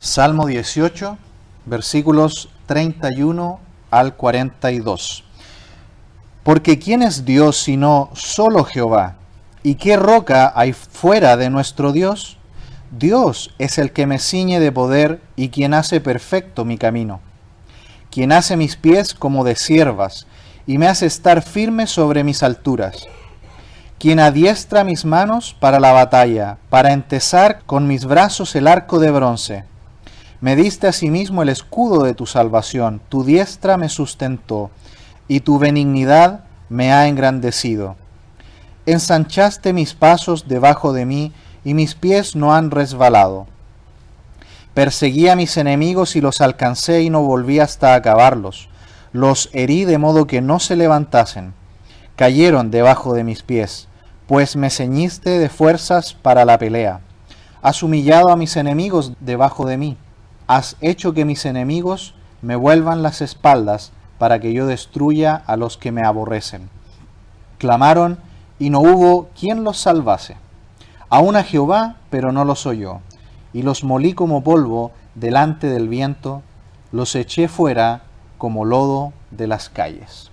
Salmo 18, versículos 31 al 42. Porque ¿quién es Dios sino solo Jehová? ¿Y qué roca hay fuera de nuestro Dios? Dios es el que me ciñe de poder y quien hace perfecto mi camino, quien hace mis pies como de ciervas y me hace estar firme sobre mis alturas, quien adiestra mis manos para la batalla, para entesar con mis brazos el arco de bronce. Me diste asimismo el escudo de tu salvación, tu diestra me sustentó, y tu benignidad me ha engrandecido. Ensanchaste mis pasos debajo de mí, y mis pies no han resbalado. Perseguí a mis enemigos y los alcancé y no volví hasta acabarlos. Los herí de modo que no se levantasen. Cayeron debajo de mis pies, pues me ceñiste de fuerzas para la pelea. Has humillado a mis enemigos debajo de mí. Has hecho que mis enemigos me vuelvan las espaldas para que yo destruya a los que me aborrecen. Clamaron y no hubo quien los salvase. Aún a Jehová, pero no los oyó. Y los molí como polvo delante del viento, los eché fuera como lodo de las calles.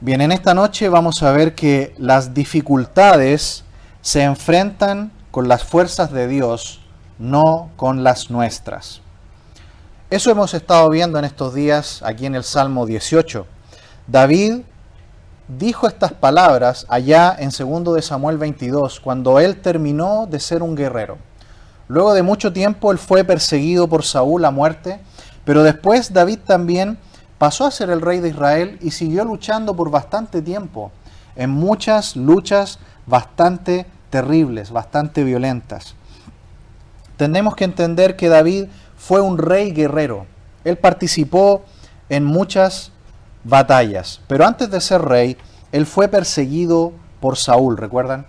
Bien, en esta noche vamos a ver que las dificultades se enfrentan con las fuerzas de Dios, no con las nuestras. Eso hemos estado viendo en estos días aquí en el Salmo 18. David dijo estas palabras allá en 2 de Samuel 22, cuando él terminó de ser un guerrero. Luego de mucho tiempo él fue perseguido por Saúl a muerte, pero después David también pasó a ser el rey de Israel y siguió luchando por bastante tiempo, en muchas luchas bastante terribles, bastante violentas. Tenemos que entender que David fue un rey guerrero. Él participó en muchas batallas, pero antes de ser rey, él fue perseguido por Saúl, ¿recuerdan?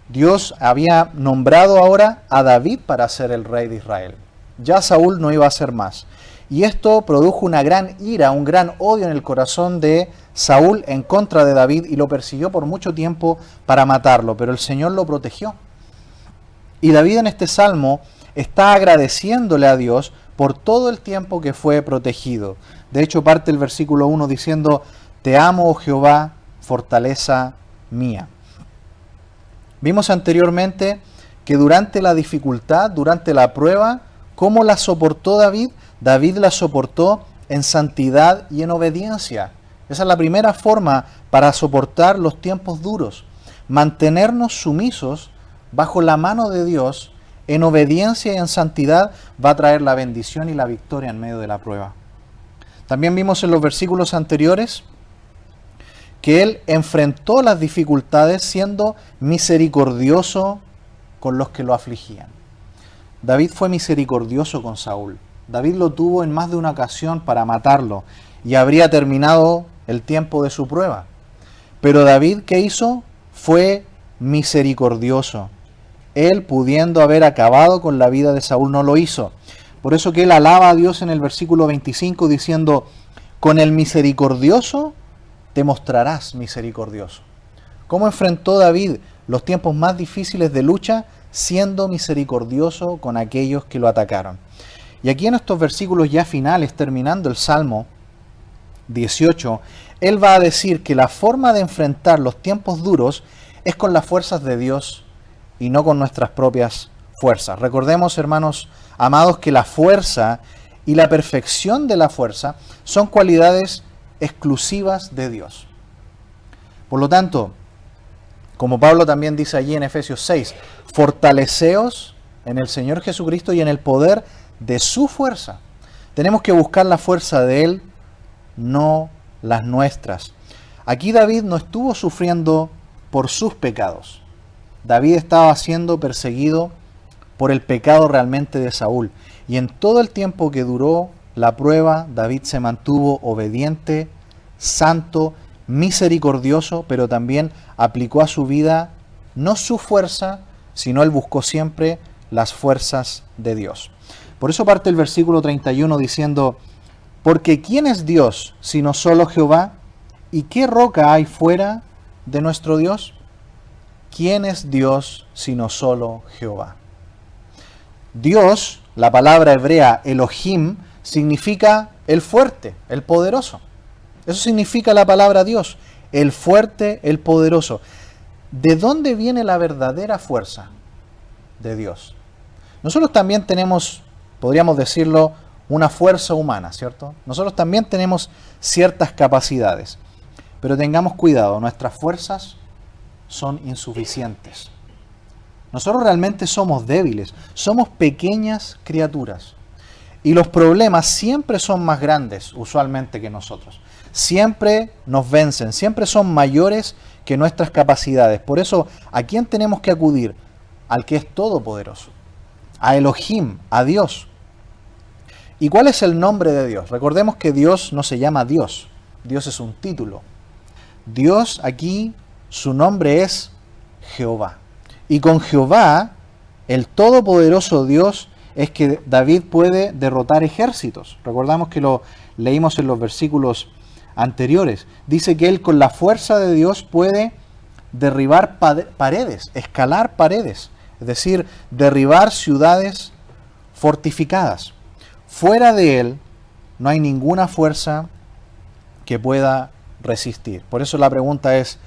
Dios había nombrado ahora a David para ser el rey de Israel. Ya Saúl no iba a ser más. Y esto produjo una gran ira, un gran odio en el corazón de Saúl en contra de David y lo persiguió por mucho tiempo para matarlo, pero el Señor lo protegió. Y David en este salmo está agradeciéndole a Dios por todo el tiempo que fue protegido. De hecho, parte el versículo 1 diciendo, te amo, oh Jehová, fortaleza mía. Vimos anteriormente que durante la dificultad, durante la prueba, ¿cómo la soportó David? David la soportó en santidad y en obediencia. Esa es la primera forma para soportar los tiempos duros. Mantenernos sumisos bajo la mano de Dios, en obediencia y en santidad, va a traer la bendición y la victoria en medio de la prueba. También vimos en los versículos anteriores que él enfrentó las dificultades siendo misericordioso con los que lo afligían. David fue misericordioso con Saúl. David lo tuvo en más de una ocasión para matarlo y habría terminado el tiempo de su prueba. Pero David, ¿qué hizo? Fue misericordioso. Él, pudiendo haber acabado con la vida de Saúl, no lo hizo. Por eso que él alaba a Dios en el versículo 25 diciendo, con el misericordioso te mostrarás misericordioso. ¿Cómo enfrentó David los tiempos más difíciles de lucha? Siendo misericordioso con aquellos que lo atacaron. Y aquí en estos versículos ya finales, terminando el Salmo 18, él va a decir que la forma de enfrentar los tiempos duros es con las fuerzas de Dios y no con nuestras propias fuerzas. Recordemos, hermanos amados, que la fuerza y la perfección de la fuerza son cualidades exclusivas de Dios. Por lo tanto, como Pablo también dice allí en Efesios 6, fortaleceos en el Señor Jesucristo y en el poder de su fuerza. Tenemos que buscar la fuerza de Él, no las nuestras. Aquí David no estuvo sufriendo por sus pecados. David estaba siendo perseguido por el pecado realmente de Saúl. Y en todo el tiempo que duró la prueba, David se mantuvo obediente, santo, misericordioso, pero también aplicó a su vida no su fuerza, sino él buscó siempre las fuerzas de Dios. Por eso parte el versículo 31 diciendo, porque ¿quién es Dios sino solo Jehová? ¿Y qué roca hay fuera de nuestro Dios? ¿Quién es Dios sino solo Jehová? Dios la palabra hebrea Elohim significa el fuerte, el poderoso. Eso significa la palabra Dios, el fuerte, el poderoso. ¿De dónde viene la verdadera fuerza? De Dios. Nosotros también tenemos, podríamos decirlo, una fuerza humana, ¿cierto? Nosotros también tenemos ciertas capacidades, pero tengamos cuidado, nuestras fuerzas son insuficientes. Nosotros realmente somos débiles, somos pequeñas criaturas. Y los problemas siempre son más grandes, usualmente, que nosotros. Siempre nos vencen, siempre son mayores que nuestras capacidades. Por eso, ¿a quién tenemos que acudir? Al que es todopoderoso, a Elohim, a Dios. ¿Y cuál es el nombre de Dios? Recordemos que Dios no se llama Dios, Dios es un título. Dios aquí, su nombre es Jehová. Y con Jehová, el todopoderoso Dios, es que David puede derrotar ejércitos. Recordamos que lo leímos en los versículos anteriores. Dice que él con la fuerza de Dios puede derribar paredes, escalar paredes, es decir, derribar ciudades fortificadas. Fuera de él no hay ninguna fuerza que pueda resistir. Por eso la pregunta es,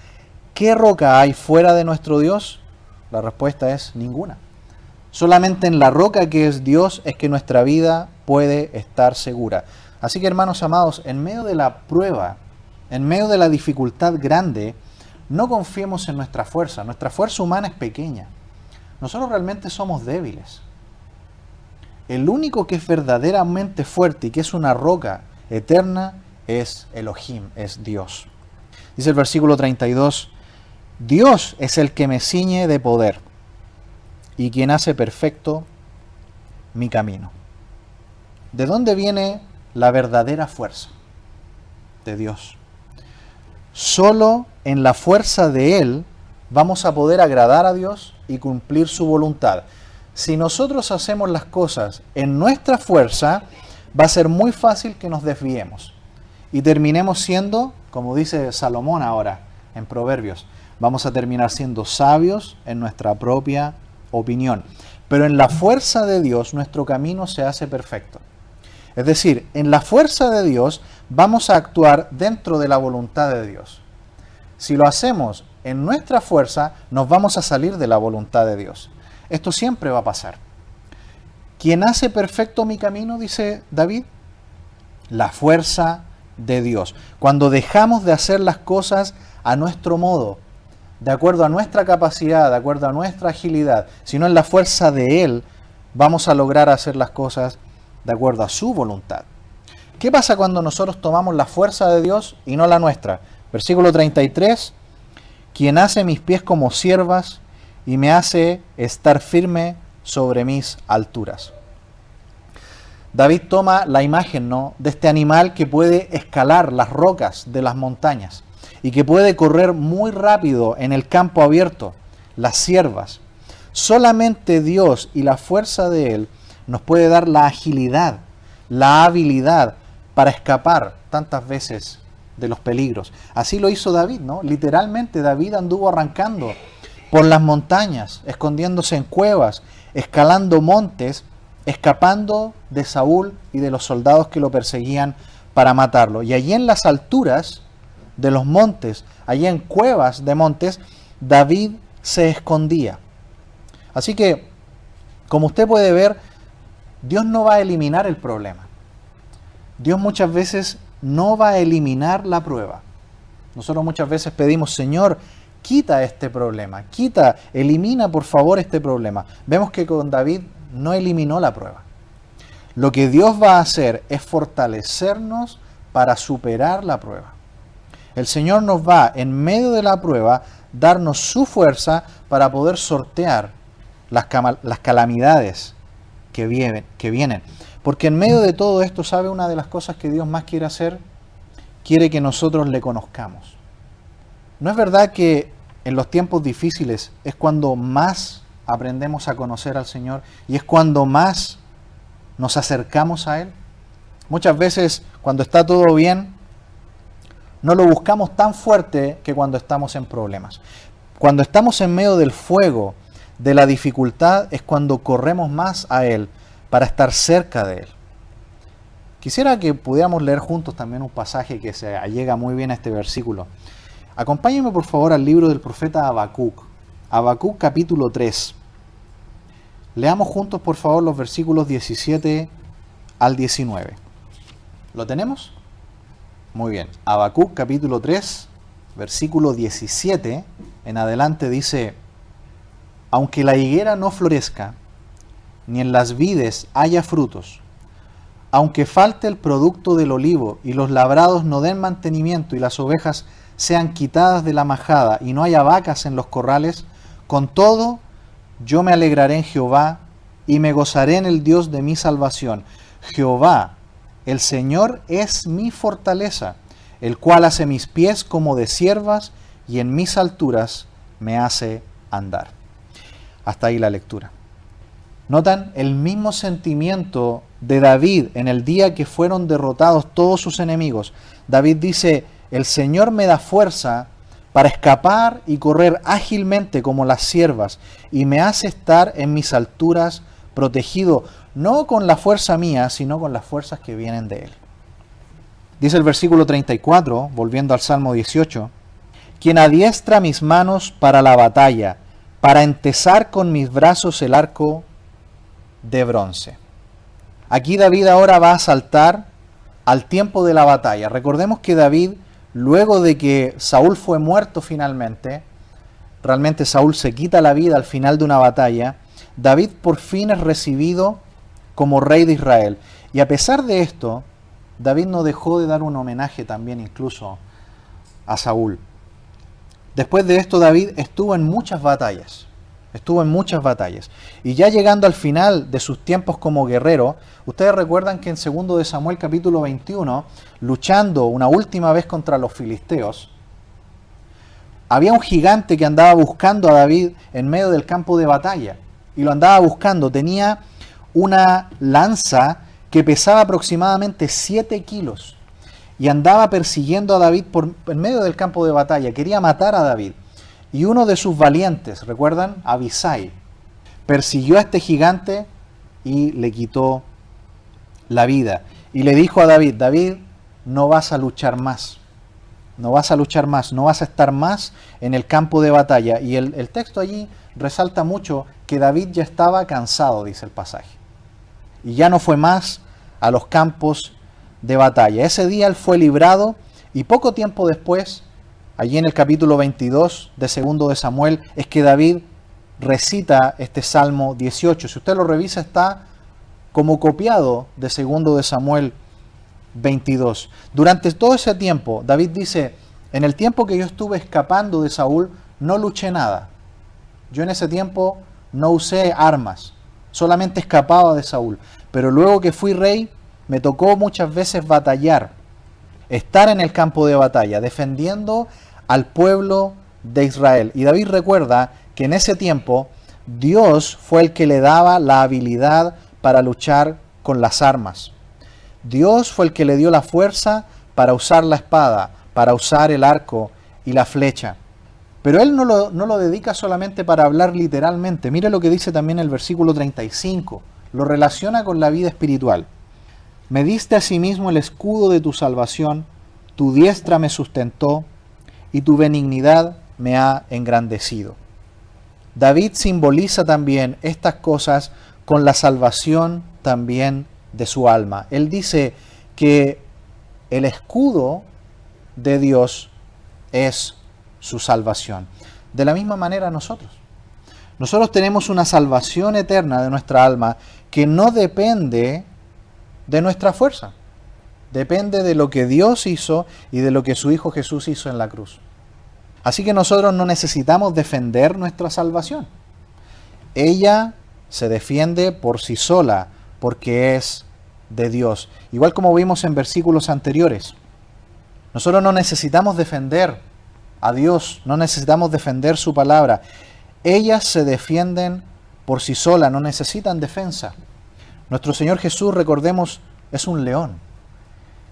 ¿qué roca hay fuera de nuestro Dios? La respuesta es ninguna. Solamente en la roca que es Dios es que nuestra vida puede estar segura. Así que, hermanos amados, en medio de la prueba, en medio de la dificultad grande, no confiemos en nuestra fuerza. Nuestra fuerza humana es pequeña. Nosotros realmente somos débiles. El único que es verdaderamente fuerte y que es una roca eterna es Elohim, es Dios. Dice el versículo 32, Dios es el que me ciñe de poder y quien hace perfecto mi camino. ¿De dónde viene la verdadera fuerza? De Dios. Solo en la fuerza de Él vamos a poder agradar a Dios y cumplir su voluntad. Si nosotros hacemos las cosas en nuestra fuerza, va a ser muy fácil que nos desviemos y terminemos siendo, como dice Salomón ahora en Proverbios, vamos a terminar siendo sabios en nuestra propia opinión. Pero en la fuerza de Dios nuestro camino se hace perfecto. Es decir, en la fuerza de Dios vamos a actuar dentro de la voluntad de Dios. Si lo hacemos en nuestra fuerza, nos vamos a salir de la voluntad de Dios. Esto siempre va a pasar. ¿Quién hace perfecto mi camino? Dice David. La fuerza de Dios. Cuando dejamos de hacer las cosas a nuestro modo, de acuerdo a nuestra capacidad, de acuerdo a nuestra agilidad, sino en la fuerza de Él, vamos a lograr hacer las cosas de acuerdo a su voluntad. ¿Qué pasa cuando nosotros tomamos la fuerza de Dios y no la nuestra? Versículo 33, quien hace mis pies como ciervas y me hace estar firme sobre mis alturas. David toma la imagen, ¿no?, de este animal que puede escalar las rocas de las montañas y que puede correr muy rápido en el campo abierto, las ciervas. Solamente Dios y la fuerza de Él nos puede dar la agilidad, la habilidad para escapar tantas veces de los peligros. Así lo hizo David, ¿no? Literalmente David anduvo arrancando por las montañas, escondiéndose en cuevas, escalando montes, escapando de Saúl y de los soldados que lo perseguían para matarlo. Y allí en las alturas de los montes, allí en cuevas de montes, David se escondía. Así que, como usted puede ver, Dios no va a eliminar el problema. Dios muchas veces no va a eliminar la prueba. Nosotros muchas veces pedimos, Señor, quita este problema, elimina por favor este problema. Vemos que con David no eliminó la prueba. Lo que Dios va a hacer es fortalecernos para superar la prueba. El Señor nos va, en medio de la prueba, darnos su fuerza para poder sortear las calamidades que vienen. Porque en medio de todo esto, ¿sabe una de las cosas que Dios más quiere hacer? Quiere que nosotros le conozcamos. ¿No es verdad que en los tiempos difíciles es cuando más aprendemos a conocer al Señor y es cuando más nos acercamos a Él? Muchas veces cuando está todo bien, no lo buscamos tan fuerte que cuando estamos en problemas. Cuando estamos en medio del fuego, de la dificultad, es cuando corremos más a Él para estar cerca de Él. Quisiera que pudiéramos leer juntos también un pasaje que se allega muy bien a este versículo. Acompáñenme por favor al libro del profeta Habacuc. Habacuc capítulo 3. Leamos juntos por favor los versículos 17 al 19. ¿Lo tenemos? Muy bien. Habacuc capítulo 3, versículo 17 en adelante dice: aunque la higuera no florezca, ni en las vides haya frutos, aunque falte el producto del olivo y los labrados no den mantenimiento y las ovejas sean quitadas de la majada y no haya vacas en los corrales, con todo yo me alegraré en Jehová y me gozaré en el Dios de mi salvación. Jehová, el Señor, es mi fortaleza, el cual hace mis pies como de ciervas y en mis alturas me hace andar. Hasta ahí la lectura. ¿Notan el mismo sentimiento de David en el día que fueron derrotados todos sus enemigos? David dice: el Señor me da fuerza para escapar y correr ágilmente como las ciervas, y me hace estar en mis alturas protegido, no con la fuerza mía, sino con las fuerzas que vienen de Él. Dice el versículo 34, volviendo al Salmo 18, quien adiestra mis manos para la batalla, para entesar con mis brazos el arco de bronce. Aquí David ahora va a saltar al tiempo de la batalla. Recordemos que David, luego de que Saúl fue muerto finalmente, realmente Saúl se quita la vida al final de una batalla, David por fin es recibido como rey de Israel. Y a pesar de esto, David no dejó de dar un homenaje también incluso a Saúl. Después de esto, David estuvo en muchas batallas. Y ya llegando al final de sus tiempos como guerrero, ustedes recuerdan que en 2 de Samuel capítulo 21, luchando una última vez contra los filisteos, había un gigante que andaba buscando a David en medio del campo de batalla. Y lo andaba buscando. Tenía una lanza que pesaba aproximadamente 7 kilos. Y andaba persiguiendo a David en medio del campo de batalla. Quería matar a David. Y uno de sus valientes, ¿recuerdan? Abisai, persiguió a este gigante y le quitó la vida. Y le dijo a David: David, no vas a luchar más. No vas a luchar más, no vas a estar más en el campo de batalla. Y el texto allí resalta mucho que David ya estaba cansado, dice el pasaje. Y ya no fue más a los campos de batalla. Ese día él fue librado y poco tiempo después, allí en el capítulo 22 de 2 de Samuel, es que David recita este Salmo 18. Si usted lo revisa, está como copiado de 2 de Samuel 22. Durante todo ese tiempo, David dice: en el tiempo que yo estuve escapando de Saúl, no luché nada. Yo en ese tiempo no usé armas, solamente escapaba de Saúl. Pero luego que fui rey, me tocó muchas veces batallar, estar en el campo de batalla, defendiendo al pueblo de Israel. Y David recuerda que en ese tiempo Dios fue el que le daba la habilidad para luchar con las armas. Dios fue el que le dio la fuerza para usar la espada, para usar el arco y la flecha. Pero él no lo dedica solamente para hablar literalmente. Mire lo que dice también el versículo 35. Lo relaciona con la vida espiritual. Me diste asimismo el escudo de tu salvación, tu diestra me sustentó y tu benignidad me ha engrandecido. David simboliza también estas cosas con la salvación también de su alma. Él dice que el escudo de Dios es su salvación. De la misma manera nosotros tenemos una salvación eterna de nuestra alma que no depende de nuestra fuerza. Depende de lo que Dios hizo y de lo que su Hijo Jesús hizo en la cruz. Así que nosotros no necesitamos defender nuestra salvación. Ella se defiende por sí sola, porque es de Dios. Igual como vimos en versículos anteriores. Nosotros no necesitamos defender a Dios, no necesitamos defender su palabra. Ellas se defienden por sí solas, no necesitan defensa. Nuestro Señor Jesús, recordemos, es un león.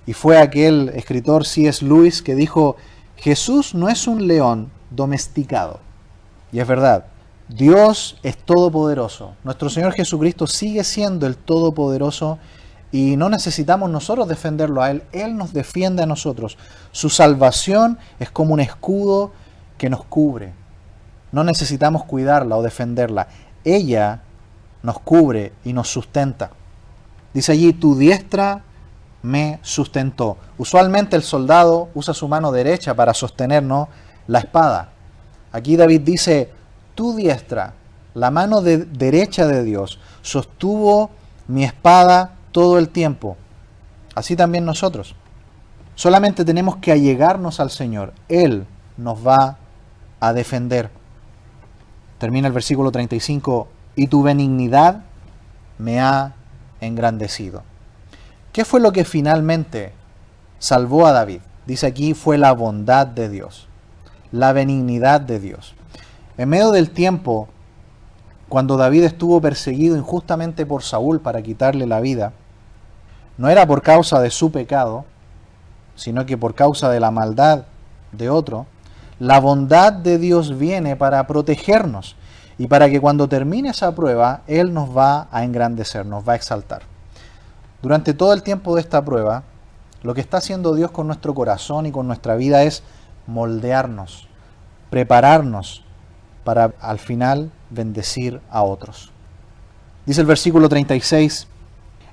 Y fue aquel escritor C.S. Lewis que dijo: Jesús no es un león domesticado. Y es verdad, Dios es todopoderoso. Nuestro Señor Jesucristo sigue siendo el todopoderoso y no necesitamos nosotros defenderlo a Él. Él nos defiende a nosotros. Su salvación es como un escudo que nos cubre. No necesitamos cuidarla o defenderla. Ella nos cubre y nos sustenta. Dice allí, tu diestra me sustentó. Usualmente el soldado usa su mano derecha para sostenernos la espada. Aquí David dice, tu diestra, la mano derecha de Dios, sostuvo mi espada todo el tiempo. Así también nosotros. Solamente tenemos que allegarnos al Señor. Él nos va a defender. Termina el versículo 35, y tu benignidad me ha engrandecido. ¿Qué fue lo que finalmente salvó a David? Dice aquí, fue la bondad de Dios, la benignidad de Dios. En medio del tiempo, cuando David estuvo perseguido injustamente por Saúl para quitarle la vida, no era por causa de su pecado, sino que por causa de la maldad de otro. La bondad de Dios viene para protegernos y para que cuando termine esa prueba, Él nos va a engrandecer, nos va a exaltar. Durante todo el tiempo de esta prueba, lo que está haciendo Dios con nuestro corazón y con nuestra vida es moldearnos, prepararnos para al final bendecir a otros. Dice el versículo 36,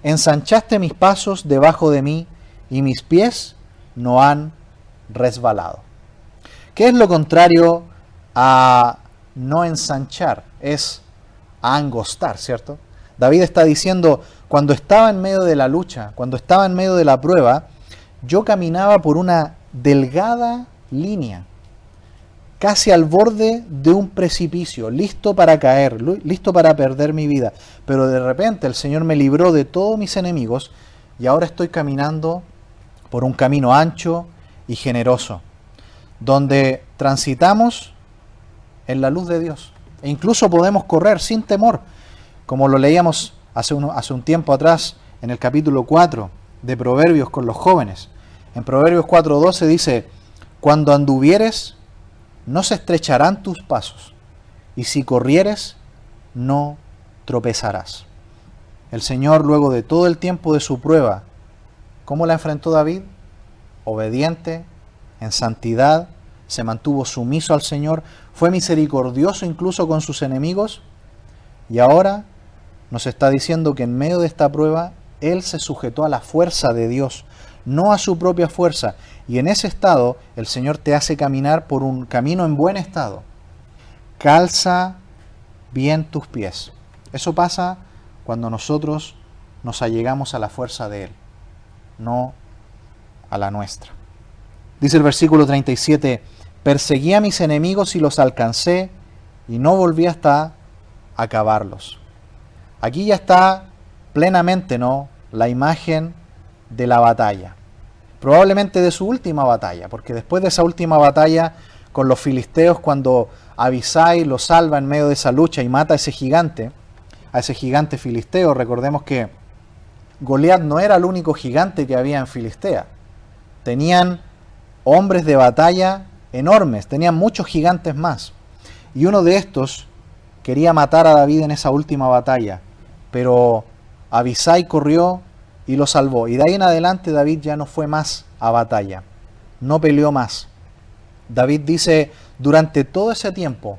ensanchaste mis pasos debajo de mí y mis pies no han resbalado. ¿Qué es lo contrario a no ensanchar? Es angostar, ¿cierto? David está diciendo, cuando estaba en medio de la lucha, cuando estaba en medio de la prueba, yo caminaba por una delgada línea, casi al borde de un precipicio, listo para caer, listo para perder mi vida. Pero de repente el Señor me libró de todos mis enemigos y ahora estoy caminando por un camino ancho y generoso, donde transitamos en la luz de Dios. E incluso podemos correr sin temor, como lo leíamos hace un tiempo atrás en el capítulo 4 de Proverbios con los jóvenes. En Proverbios 4:12 dice, cuando anduvieres, no se estrecharán tus pasos, y si corrieres, no tropezarás. El Señor, luego de todo el tiempo de su prueba, ¿cómo la enfrentó David? Obediente, en santidad, se mantuvo sumiso al Señor, fue misericordioso incluso con sus enemigos, y ahora nos está diciendo que en medio de esta prueba, Él se sujetó a la fuerza de Dios, no a su propia fuerza, y en ese estado el Señor te hace caminar por un camino en buen estado. Calza bien tus pies. Eso pasa cuando nosotros nos allegamos a la fuerza de Él, no a la nuestra. Dice el versículo 37, perseguí a mis enemigos y los alcancé, y no volví hasta acabarlos. Aquí ya está plenamente, ¿no?, la imagen de la batalla. Probablemente de su última batalla, porque después de esa última batalla con los filisteos, cuando Abisai lo salva en medio de esa lucha y mata a ese gigante filisteo, recordemos que Goliat no era el único gigante que había en Filistea. Tenían hombres de batalla enormes, tenían muchos gigantes más. Y uno de estos quería matar a David en esa última batalla, pero Abisai corrió y lo salvó. Y de ahí en adelante David ya no fue más a batalla, no peleó más. David dice, durante todo ese tiempo,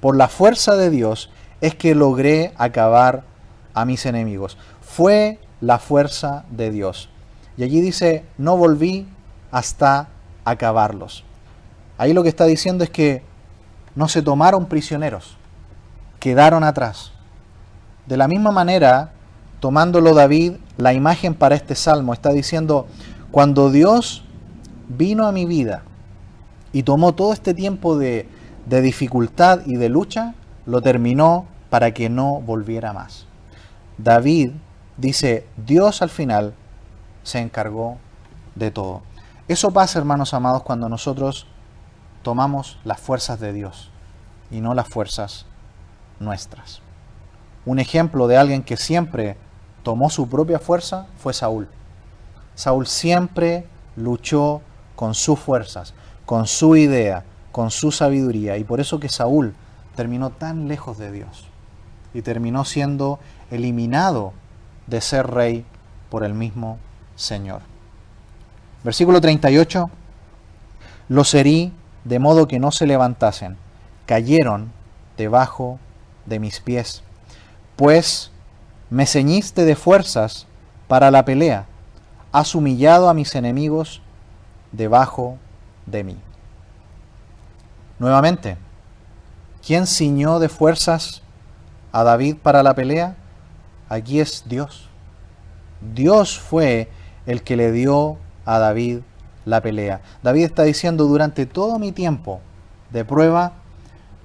por la fuerza de Dios, es que logré acabar a mis enemigos. Fue la fuerza de Dios. Y allí dice, no volví hasta acabarlos. Ahí lo que está diciendo es que no se tomaron prisioneros, quedaron atrás. De la misma manera, tomándolo David, la imagen para este salmo, está diciendo, cuando Dios vino a mi vida y tomó todo este tiempo de dificultad y de lucha, lo terminó para que no volviera más. David dice, Dios al final se encargó de todo. Eso pasa, hermanos amados, cuando nosotros tomamos las fuerzas de Dios y no las fuerzas nuestras. Un ejemplo de alguien que siempre tomó su propia fuerza fue Saúl. Saúl siempre luchó con sus fuerzas, con su idea, con su sabiduría, y por eso que Saúl terminó tan lejos de Dios y terminó siendo eliminado de ser rey por el mismo Señor. Versículo 38. Los herí de modo que no se levantasen, cayeron debajo de mis pies, pues me ceñiste de fuerzas para la pelea, has humillado a mis enemigos debajo de mí. Nuevamente, ¿quién ciñó de fuerzas a David para la pelea? Aquí es Dios. Dios fue el que le dio a David la pelea. David está diciendo, durante todo mi tiempo de prueba,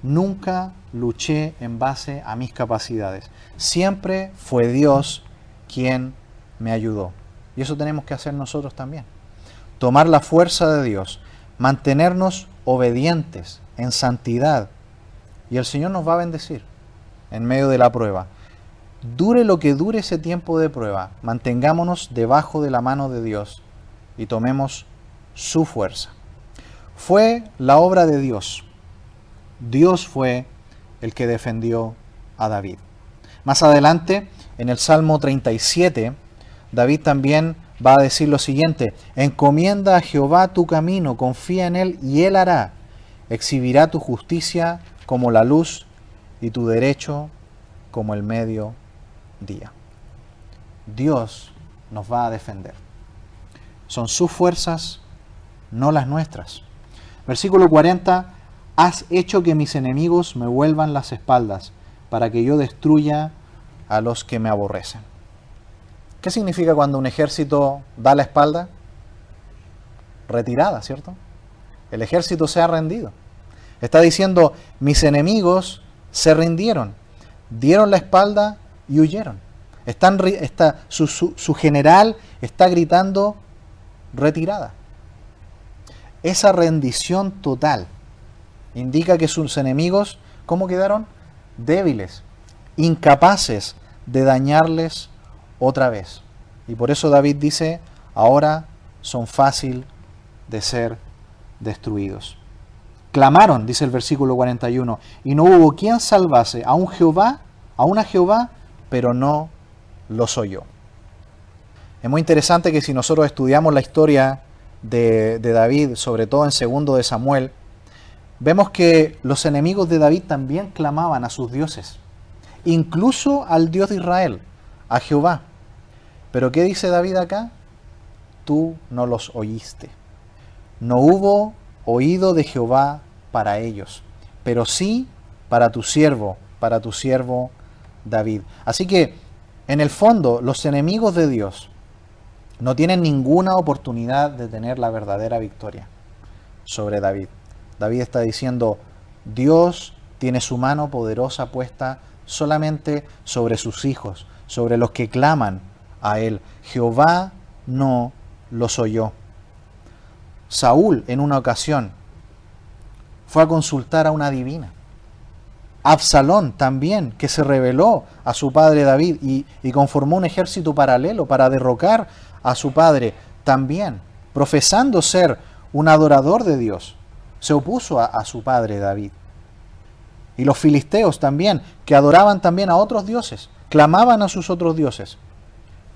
nunca luché en base a mis capacidades. Siempre fue Dios quien me ayudó. Y eso tenemos que hacer nosotros también. Tomar la fuerza de Dios, mantenernos obedientes en santidad. Y el Señor nos va a bendecir en medio de la prueba. Dure lo que dure ese tiempo de prueba, mantengámonos debajo de la mano de Dios y tomemos su fuerza. Fue la obra de Dios. Dios fue el que defendió a David. Más adelante, en el Salmo 37, David también va a decir lo siguiente: encomienda a Jehová tu camino, confía en Él y Él hará. Exhibirá tu justicia como la luz y tu derecho como el mediodía. Dios nos va a defender. Son sus fuerzas, no las nuestras. Versículo 40. Has hecho que mis enemigos me vuelvan las espaldas, para que yo destruya a los que me aborrecen. ¿Qué significa cuando un ejército da la espalda? Retirada, ¿cierto? El ejército se ha rendido. Está diciendo, mis enemigos se rindieron, dieron la espalda y huyeron. Su general está gritando retirada. Esa rendición total indica que sus enemigos, ¿cómo quedaron? Débiles, incapaces de dañarles otra vez. Y por eso David dice, ahora son fácil de ser destruidos. Clamaron, dice el versículo 41, y no hubo quien salvase a una Jehová, pero no los oyó. Es muy interesante que si nosotros estudiamos la historia de David, sobre todo en 2 de Samuel, vemos que los enemigos de David también clamaban a sus dioses, incluso al Dios de Israel, a Jehová. Pero ¿qué dice David acá? Tú no los oíste. No hubo oído de Jehová para ellos, pero sí para tu siervo David. Así que, en el fondo, los enemigos de Dios no tienen ninguna oportunidad de tener la verdadera victoria sobre David. David está diciendo, Dios tiene su mano poderosa puesta solamente sobre sus hijos, sobre los que claman a Él. Jehová no los oyó. Saúl, en una ocasión, fue a consultar a una adivina. Absalón también, que se rebeló a su padre David y conformó un ejército paralelo para derrocar a su padre, también, profesando ser un adorador de Dios, se opuso a su padre David. Y los filisteos también, que adoraban también a otros dioses, clamaban a sus otros dioses.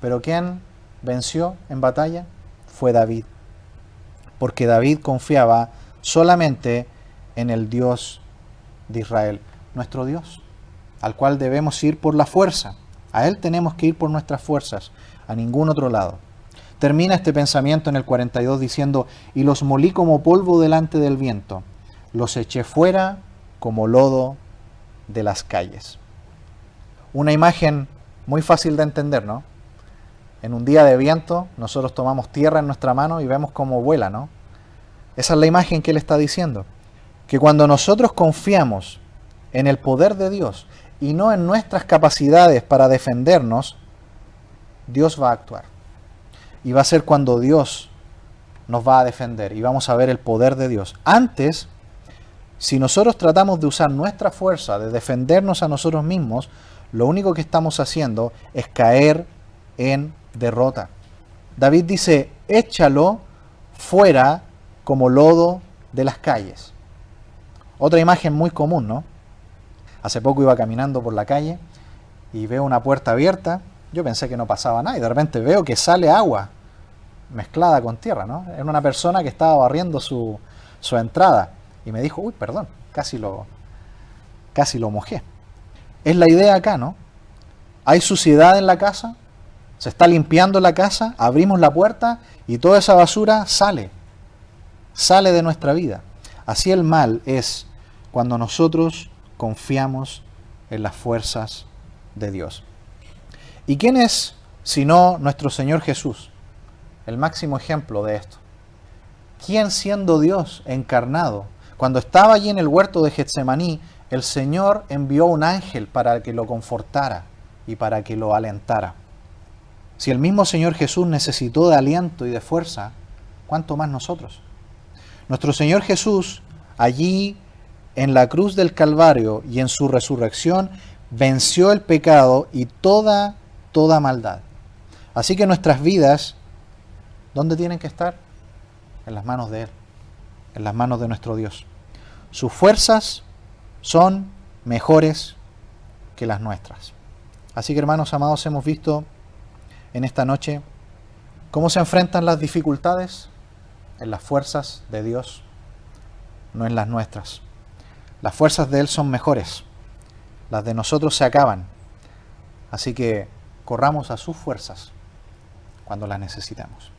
Pero ¿quién venció en batalla? Fue David. Porque David confiaba solamente en el Dios de Israel, nuestro Dios, al cual debemos ir por la fuerza. A Él tenemos que ir por nuestras fuerzas, a ningún otro lado. Termina este pensamiento en el 42 diciendo, y los molí como polvo delante del viento, los eché fuera como lodo de las calles. Una imagen muy fácil de entender, ¿no? En un día de viento, nosotros tomamos tierra en nuestra mano y vemos cómo vuela, ¿no? Esa es la imagen que él está diciendo. Que cuando nosotros confiamos en el poder de Dios y no en nuestras capacidades para defendernos, Dios va a actuar. Y va a ser cuando Dios nos va a defender y vamos a ver el poder de Dios. Antes, si nosotros tratamos de usar nuestra fuerza, de defendernos a nosotros mismos, lo único que estamos haciendo es caer en derrota. David dice, échalo fuera como lodo de las calles. Otra imagen muy común, ¿no? Hace poco iba caminando por la calle y veo una puerta abierta. Yo pensé que no pasaba nada y de repente veo que sale agua mezclada con tierra, ¿no? Era una persona que estaba barriendo su entrada y me dijo, uy, perdón, casi lo mojé. Es la idea acá, ¿no? Hay suciedad en la casa, se está limpiando la casa, abrimos la puerta y toda esa basura sale de nuestra vida. Así el mal es cuando nosotros confiamos en las fuerzas de Dios. ¿Y quién es sino nuestro Señor Jesús? El máximo ejemplo de esto. ¿Quién siendo Dios encarnado? Cuando estaba allí en el huerto de Getsemaní, el Señor envió un ángel para que lo confortara y para que lo alentara. Si el mismo Señor Jesús necesitó de aliento y de fuerza, ¿cuánto más nosotros? Nuestro Señor Jesús, allí en la cruz del Calvario y en su resurrección, venció el pecado y toda maldad. Así que nuestras vidas, ¿dónde tienen que estar? En las manos de Él, en las manos de nuestro Dios. Sus fuerzas son mejores que las nuestras. Así que, hermanos amados, hemos visto en esta noche cómo se enfrentan las dificultades en las fuerzas de Dios, no en las nuestras. Las fuerzas de Él son mejores, las de nosotros se acaban. Así que corramos a sus fuerzas cuando las necesitamos.